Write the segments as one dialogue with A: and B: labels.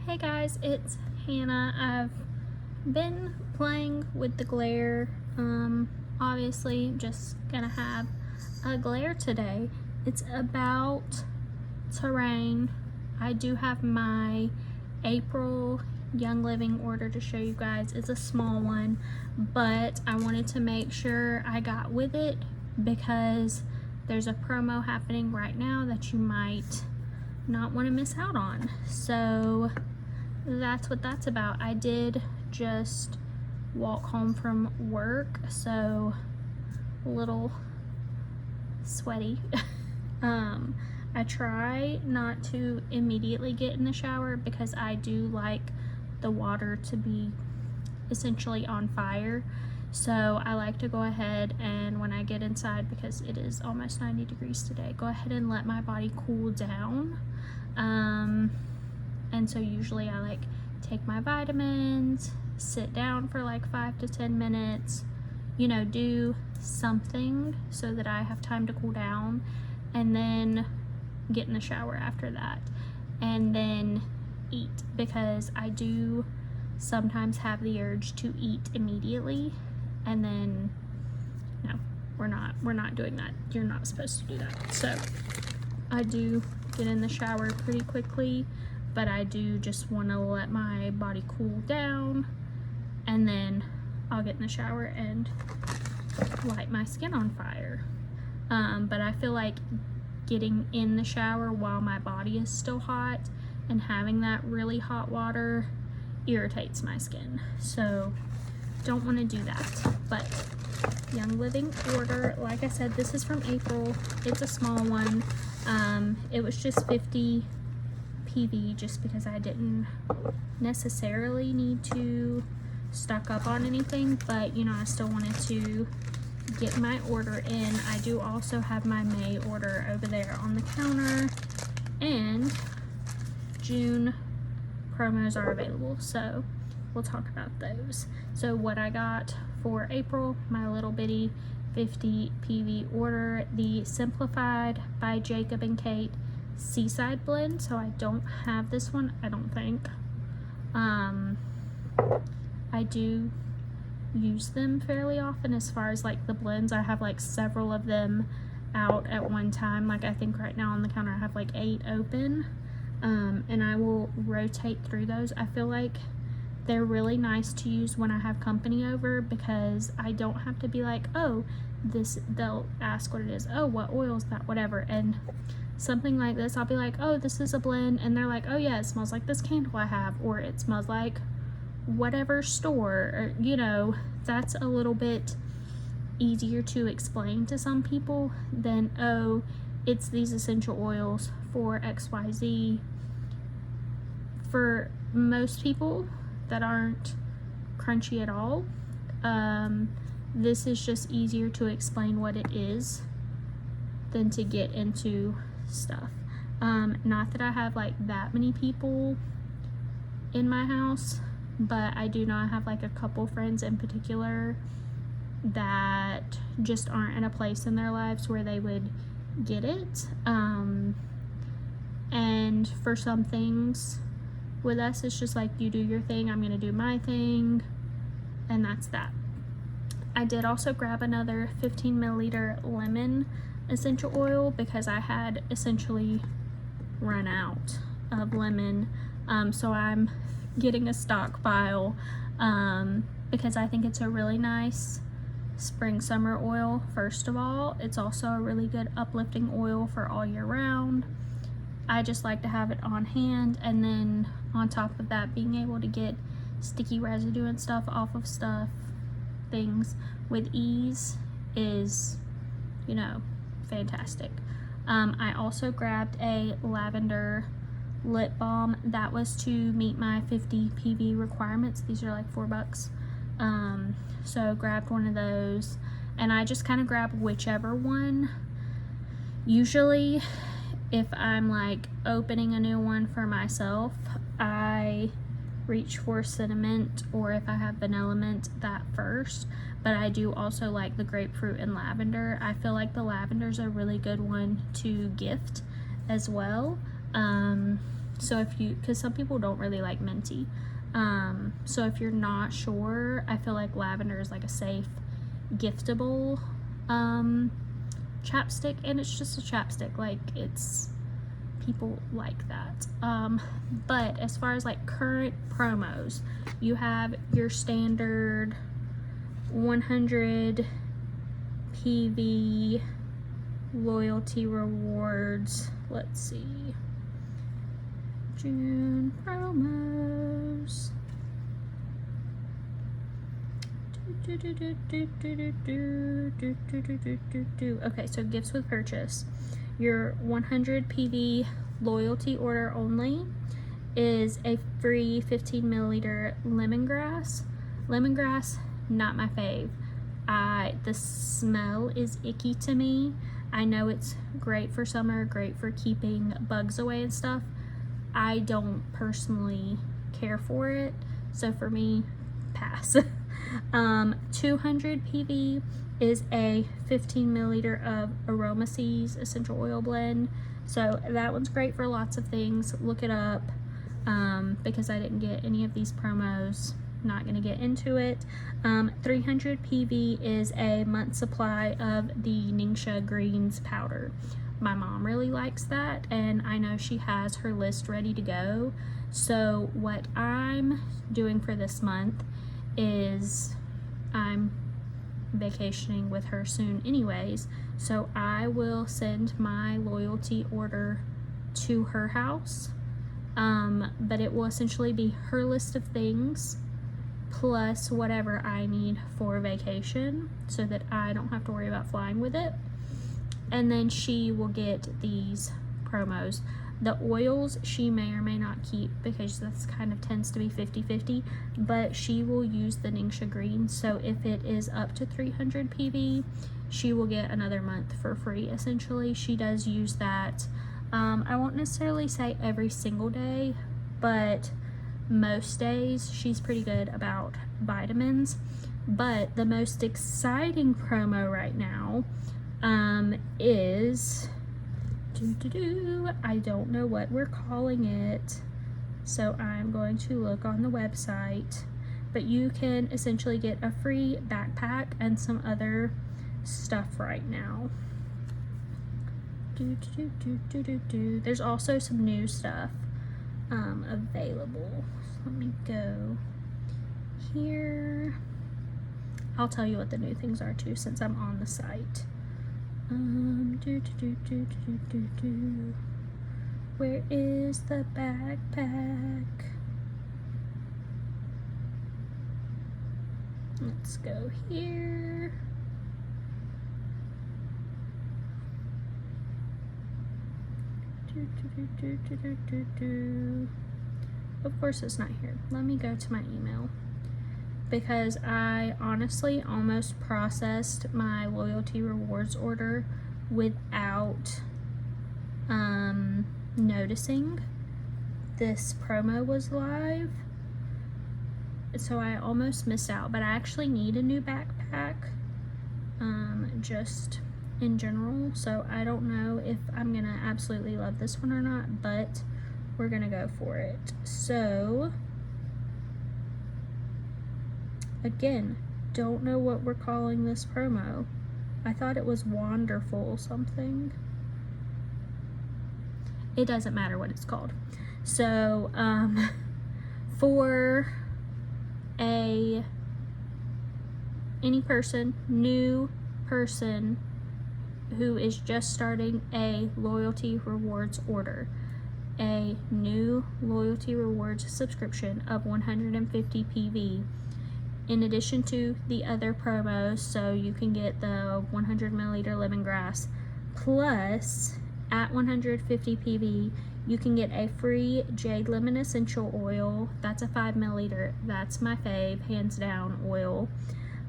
A: Hey guys, it's Hannah. I've been playing with the glare. Obviously just gonna have a glare today. It's about to rain. I do have my April Young Living order to show you guys. It's a small one, but I wanted to make sure I got with it because there's a promo happening right now that you might not want to miss out on. So that's what that's about. I did just walk home from work, so a little sweaty. I try not to immediately get in the shower because I do like the water to be essentially on fire. So I like to go ahead and when I get inside, because it is almost 90 degrees today, go ahead and let my body cool down. And so usually I like take my vitamins, sit down for like 5 to 10 minutes, you know, do something so that I have time to cool down, and then get in the shower after that, and then eat, because I do sometimes have the urge to eat immediately, and then no, we're not doing that. You're not supposed to do that. So I do get in the shower pretty quickly, but I do just want to let my body cool down, and then I'll get in the shower and light my skin on fire. But I feel like getting in the shower while my body is still hot and having that really hot water irritates my skin, so don't want to do that. But Young Living order, like I said, this is from April. It's a small one. It was just 50 PV just because I didn't necessarily need to stock up on anything, but you know, I still wanted to get my order in. I do also have my May order over there on the counter, and June promos are available, so we'll talk about those. So what I got for April, my little bitty 50 PV order, the Simplified by Jacob and Kate Seaside blend. So I don't have this one, I don't think. I do use them fairly often as far as like the blends. I have like several of them out at one time. Like I think right now on the counter I have like 8 open, and I will rotate through those. I feel like they're really nice to use when I have company over, because I don't have to be like, oh, this, they'll ask what it is, oh, what oil is that, whatever. And something like this, I'll be like, oh, this is a blend, and they're like, oh yeah, it smells like this candle I have, or it smells like whatever store, or you know, that's a little bit easier to explain to some people than, oh, it's these essential oils for XYZ. For most people that aren't crunchy at all, this is just easier to explain what it is than to get into stuff. Not that I have like that many people in my house, but I do know I have like a couple friends in particular that just aren't in a place in their lives where they would get it. And for some things with us, it's just like, you do your thing, I'm gonna do my thing, and that's that. I did also grab another 15 milliliter lemon essential oil because I had essentially run out of lemon. So I'm getting a stockpile, because I think it's a really nice spring summer oil. First of all, it's also a really good uplifting oil for all year round. I just like to have it on hand, and then on top of that, being able to get sticky residue and stuff off of things with ease is, you know, fantastic. I also grabbed a lavender lip balm that was to meet my 50 PV requirements. These are like $4. So grabbed one of those, and I just kind of grab whichever one. Usually if I'm like opening a new one for myself, I reach for cinnamon, or if I have vanilla mint, that first. But I do also like the grapefruit and lavender. I feel like the lavender's a really good one to gift as well. So if you, because some people don't really like minty. So if you're not sure, I feel like lavender is like a safe, giftable chapstick, and it's just a chapstick. Like, it's, people like that. But as far as like current promos, you have your standard 100 PV loyalty rewards. Let's see, June promos. Okay, so gifts with purchase. Your 100 PV loyalty order only is a free 15 milliliter lemongrass. Lemongrass, not my fave. The smell is icky to me. I know it's great for summer, great for keeping bugs away and stuff. I don't personally care for it, so for me, pass. 200 PV is a 15 milliliter of Aromaseas essential oil blend. So that one's great for lots of things. Look it up, because I didn't get any of these promos. Not going to get into it. 300 PV is a month supply of the Ningxia Greens powder. My mom really likes that, and I know she has her list ready to go. So what I'm doing for this month is, I'm vacationing with her soon anyways, so I will send my loyalty order to her house, but it will essentially be her list of things plus whatever I need for vacation, so that I don't have to worry about flying with it. And then she will get these promos. The oils she may or may not keep, because that's kind of tends to be 50-50, but she will use the Ningxia Green. So if it is up to 300 PV, she will get another month for free. Essentially, she does use that. I won't necessarily say every single day, but most days she's pretty good about vitamins. But the most exciting promo right now is I don't know what we're calling it, so I'm going to look on the website, but you can essentially get a free backpack and some other stuff right now. There's also some new stuff available. Let me go here. I'll tell you what the new things are too, since I'm on the site. Where is the backpack? Let's go here. Of course it's not here. Let me go to my email, because I honestly almost processed my loyalty rewards order without noticing this promo was live. So I almost missed out, but I actually need a new backpack, just in general. So I don't know if I'm gonna absolutely love this one or not, but we're gonna go for it. So again, don't know what we're calling this promo. I thought it was Wonderful something. It doesn't matter what it's called. So for any person, new person who is just starting a loyalty rewards order, a new loyalty rewards subscription of 150 PV, in addition to the other promos, so you can get the 100 milliliter lemongrass, plus at 150 PV you can get a free jade lemon essential oil. That's a 5 milliliter. That's my fave, hands down, oil.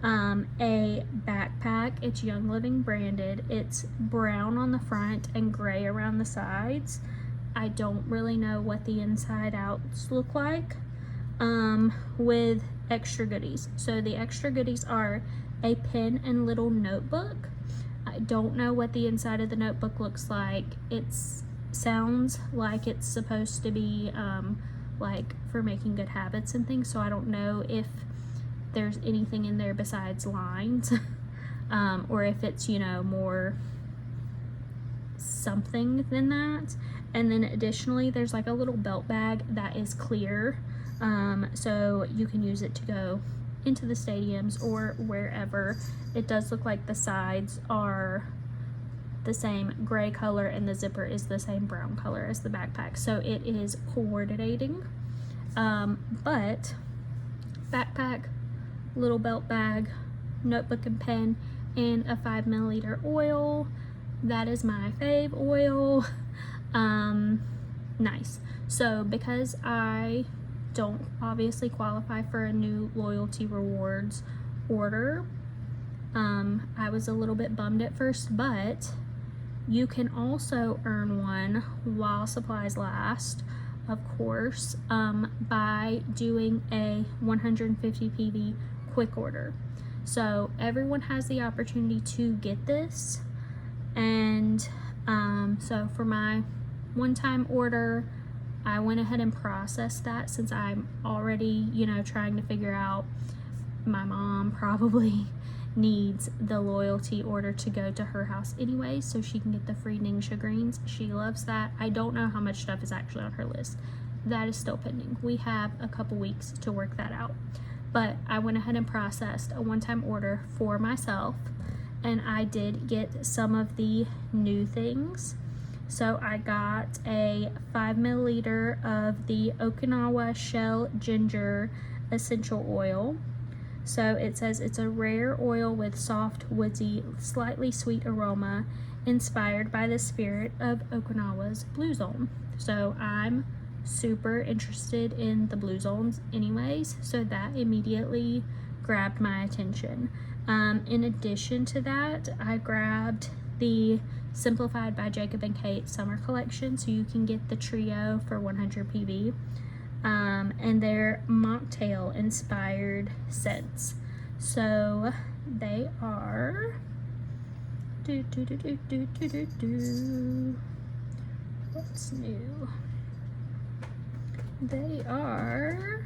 A: A backpack. It's Young Living branded. It's brown on the front and gray around the sides. I don't really know what the inside outs look like, with extra goodies. So the extra goodies are a pen and little notebook. I don't know what the inside of the notebook looks like. It's sounds like it's supposed to be like for making good habits and things, so I don't know if there's anything in there besides lines or if it's, you know, more something than that. And then additionally, there's like a little belt bag that is clear, so you can use it to go into the stadiums or wherever. It does look like the sides are the same gray color and the zipper is the same brown color as the backpack, so it is coordinating. But backpack, little belt bag, notebook and pen, and a 5 milliliter oil. That is my fave oil. Nice. So because I don't obviously qualify for a new loyalty rewards order, I was a little bit bummed at first, but you can also earn one while supplies last, of course, by doing a 150 PV quick order. So everyone has the opportunity to get this, and so for my one-time order, I went ahead and processed that, since I'm already, you know, trying to figure out, my mom probably needs the loyalty order to go to her house anyway, so she can get the free Ningxia greens. She loves that. I don't know how much stuff is actually on her list. That is still pending. We have a couple weeks to work that out. But I went ahead and processed a one-time order for myself, and I did get some of the new things. So I got a 5 milliliter of the Okinawa Shell Ginger Essential Oil. So it says it's a rare oil with soft, woodsy, slightly sweet aroma inspired by the spirit of Okinawa's Blue Zone. So I'm super interested in the Blue Zones anyways, so that immediately grabbed my attention. In addition to that, I grabbed the Simplified by Jacob and Kate summer collection, so you can get the trio for 100 PV. And their mocktail inspired scents. So they are what's new? They are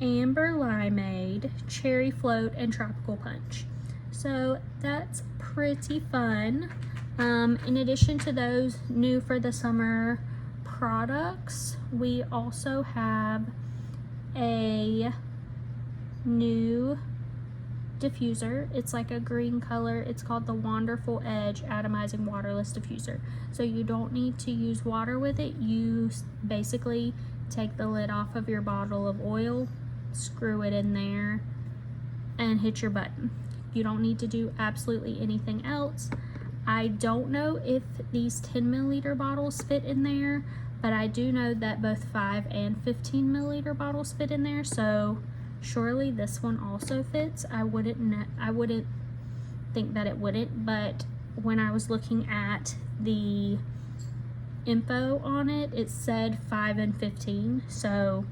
A: Amber Limeade, Cherry Float, and Tropical Punch. So that's pretty fun. In addition to those new for the summer products, we also have a new diffuser. It's like a green color. It's called the Wonderful Edge Atomizing Waterless Diffuser. So you don't need to use water with it. You basically take the lid off of your bottle of oil, screw it in there, and hit your button. You don't need to do absolutely anything else. I don't know if these 10 milliliter bottles fit in there, but I do know that both 5 and 15 milliliter bottles fit in there, so surely this one also fits. I wouldn't think that it wouldn't, but when I was looking at the info on it, it said 5 and 15, so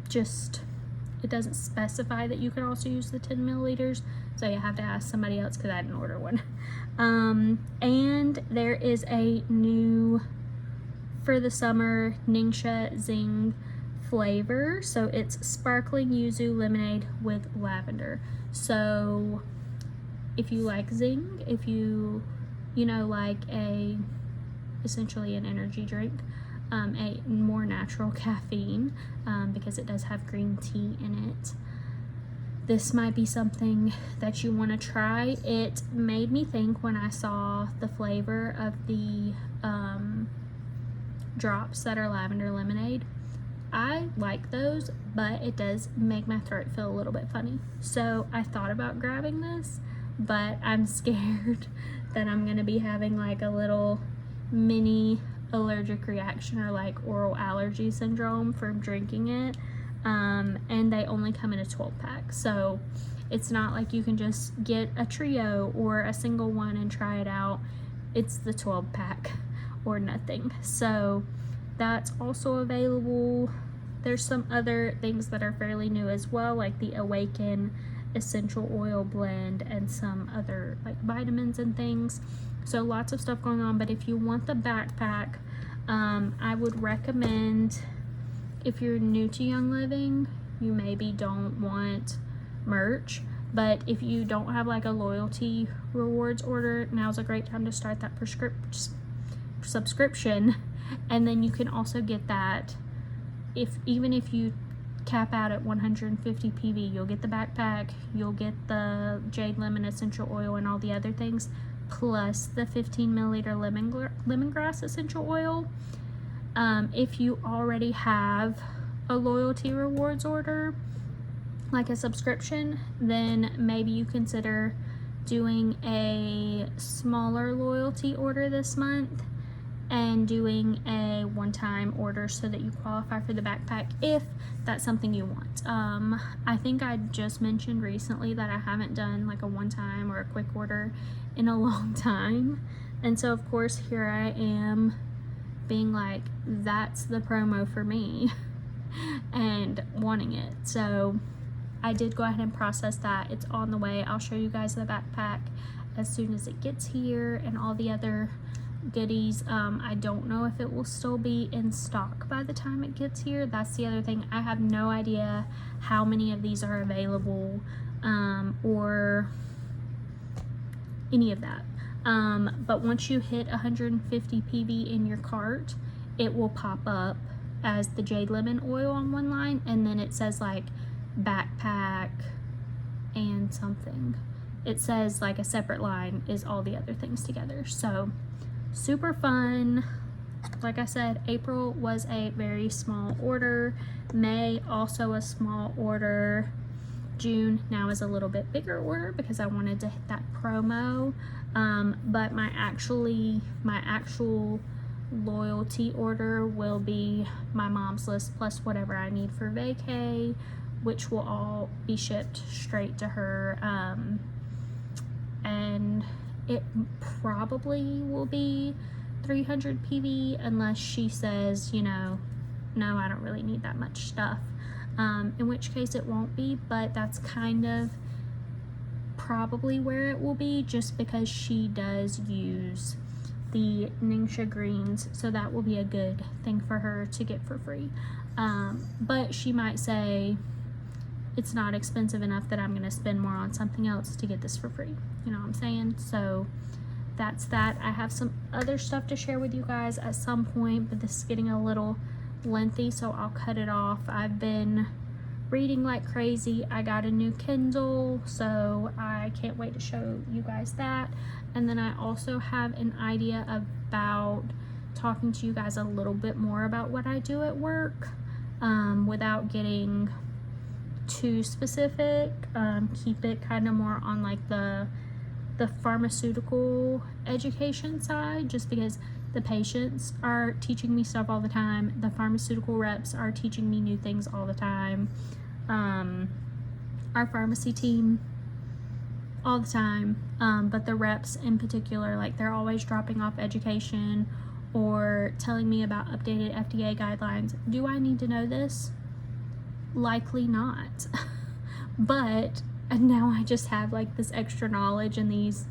A: just, it doesn't specify that you can also use the 10 milliliters, so you have to ask somebody else because I didn't order one. And there is a new for the summer Ningxia Zing flavor. So it's sparkling yuzu lemonade with lavender. So if you like Zing, if you know, like essentially an energy drink, a more natural caffeine, because it does have green tea in it, this might be something that you want to try. It made me think when I saw the flavor of the drops that are lavender lemonade. I like those, but it does make my throat feel a little bit funny. So I thought about grabbing this, but I'm scared that I'm going to be having like a little mini allergic reaction or like oral allergy syndrome from drinking it. And they only come in a 12 pack, so it's not like you can just get a trio or a single one and try it out. It's the 12 pack or nothing. So that's also available. There's some other things that are fairly new as well, like the Awaken essential oil blend and some other like vitamins and things. So lots of stuff going on. But if you want the backpack, I would recommend, if you're new to Young Living, you maybe don't want merch, but if you don't have like a loyalty rewards order, now's a great time to start that subscription, and then you can also get that. Even if you cap out at 150 PV, you'll get the backpack, you'll get the Jade Lemon essential oil and all the other things, plus the 15 milliliter lemongrass essential oil. If you already have a loyalty rewards order, like a subscription, then maybe you consider doing a smaller loyalty order this month and doing a one-time order so that you qualify for the backpack if that's something you want. I think I just mentioned recently that I haven't done like a one-time or a quick order in a long time, and so of course here I am being like, that's the promo for me and wanting it. So I did go ahead and process that. It's on the way. I'll show you guys the backpack as soon as it gets here and all the other goodies. I don't know if it will still be in stock by the time it gets here. That's the other thing. I have no idea how many of these are available, or any of that. But once you hit 150 PV in your cart, it will pop up as the Jade Lemon oil on one line, and then it says like backpack and something. It says like a separate line is all the other things together. So super fun. Like I said, April was a very small order. May also a small order. June now is a little bit bigger order because I wanted to hit that promo. But my actual loyalty order will be my mom's list plus whatever I need for vacay, which will all be shipped straight to her. And it probably will be 300 PV unless she says, you know, no, I don't really need that much stuff. In which case it won't be, but that's kind of probably where it will be, just because she does use the Ningxia greens, so that will be a good thing for her to get for free. But she might say it's not expensive enough that I'm going to spend more on something else to get this for free. You know what I'm saying? So that's that. I have some other stuff to share with you guys at some point, but this is getting a little lengthy, so I'll cut it off. I've been reading like crazy. I got a new Kindle, so I can't wait to show you guys that. And then I also have an idea about talking to you guys a little bit more about what I do at work, without getting too specific. Keep it kind of more on like the pharmaceutical education side, just because the patients are teaching me stuff all the time. The pharmaceutical reps are teaching me new things all the time. Our pharmacy team all the time, but the reps in particular, like they're always dropping off education or telling me about updated FDA guidelines. Do I need to know this? Likely not. But now I just have like this extra knowledge and these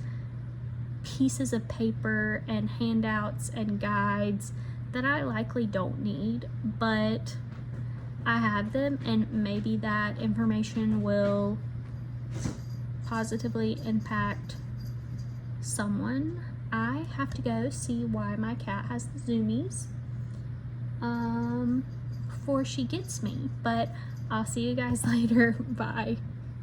A: pieces of paper and handouts and guides that I likely don't need, but I have them, and maybe that information will positively impact someone. I have to go see why my cat has the zoomies before she gets me, but I'll see you guys later. Bye.